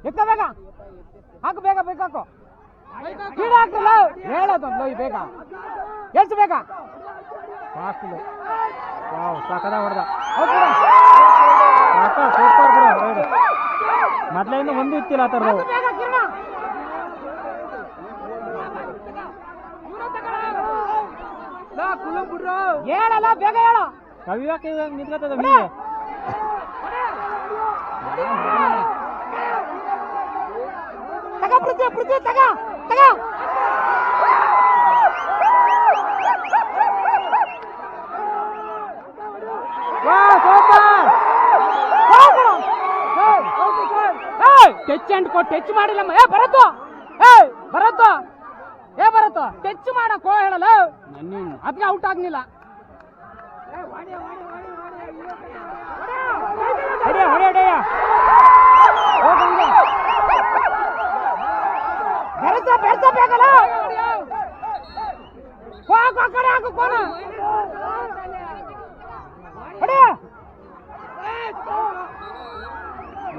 ಎತ್ತ ಬೇಗ ಹಾಕು, ಬೇಗ ಬೇಗ ಹಾಕು, ಕೀಳು ಹಾಕಲ್ಲ ಹೇಳೋದು ಬೇಗ ಎಷ್ಟು ಬೇಗ ಫಾಸ್ಟ್. ಸಾಕದ ಹೊಡೆದ ಸೂಪರ್ ಬಿಡು ರೈಡ್. ಮೊದಲಿಂದ ಒಂದು ಇತ್ತಿಲ್ಲ ಆ ಥರದವು. ಹೇಳಲ್ಲ ಬೇಗ ಹೇಳು. ಕವಿಯಾಕ ಇವಾಗ ನಿಂತ್ಕೊತದ ಮೀನು. ತಗ ಪೃಥ್ವಿ, ಪೃಥ್ವಿ ತಗ ತಗ. ಟಚ್ ಅಂಡ್ ಟಚ್ ಮಾಡಿಲ್ಲಮ್ಮ. ಏ ಬರತ್ತು, ಏ ಬರತ್ತು, ಏ ಬರತ್ತು, ಟಚ್ ಮಾಡಕ್ಕೋ ಹೇಳಲ್ಲ. ಅದಕ್ಕೆ ಔಟ್ ಆಗ್ಲಿಲ್ಲ. ಬೆರೆಸ ಬೆರೆಸ ಬೇಕಲ್ಲ. ಆ ಕಡೆ ಹಾಕು ಕೋನ.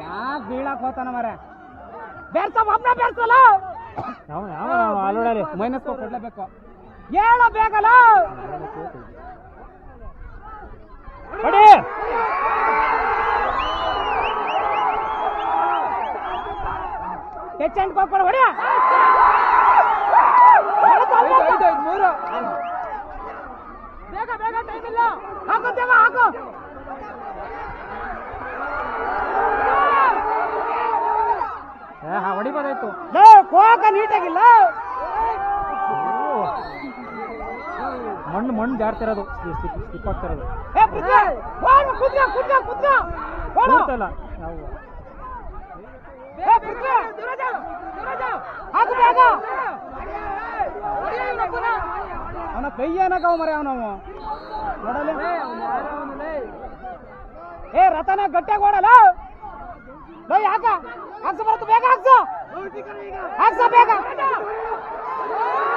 ಯಾಕೆ ಬೀಳಕ್ ಹೋತಾನ ಮರ. ಬೆರ್ಸ ಒಬ್ಬನ ಬೆರ್ಸಲ್ಲ. Already minus ಕೊಡ್ಲೇಬೇಕು. ಹೇಳ ಬೇಕಲ್ಲ. ಹೊಡಿ ಟಚ್ ಅಂಡ್ ಕೊಡು. ಹೊಡಿ ಮೂರು ಬೇಗ ಬೇಗ, ಟೈಮ್ ಇಲ್ಲ. ಹಾಕು ದೇವ ಹಾಕು. ಹೊಡಿಬೋದಾಯ್ತು. ಕೋಕ ನೀಟಾಗಿಲ್ಲ. ಮಣ್ಣು ಮಣ್ಣು ಜಾರ್ತಿರೋದು, ಸ್ಲಿಪ್ ಆಗ್ತಿರೋದು. ಅವನ ಕೈ ಏನಕವ ಮರ ಅವನವು ನೋಡಲ್ಲ. ಏ ರತನ ಗಟ್ಟಿಯಾಗಿ ಓಡಲ್ಲ. ಯಾಕ ಹಾಕ್ಸ ಬರುತ್ತೆ, ಬೇಗ ಹಾಕ್ಸು, ಹಾಕ್ಸ ಬೇಗ.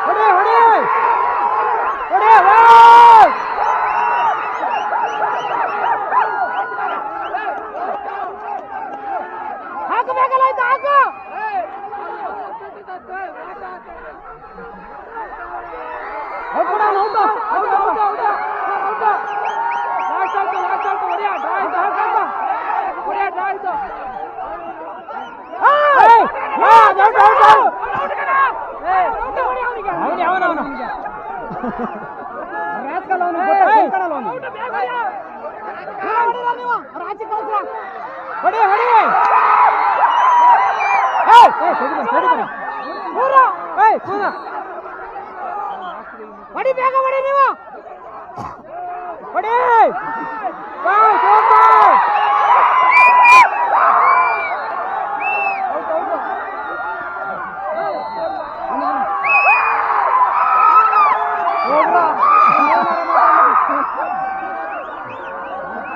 ಹೊಡಿ ಹೊಡಿ ಹೊಡಿ. ಹಾಕು ಬೇಕಲ್ಲ, ಆಯ್ತು ಹಾಕು. ಹೊಡಿ ಬೇಗ ಹೊಡಿ ನೀವು. ಹೊಡಿ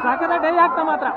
ಸಾಕದ ಡೈ ಆಗ್ತಾ ಮಾತ್ರ.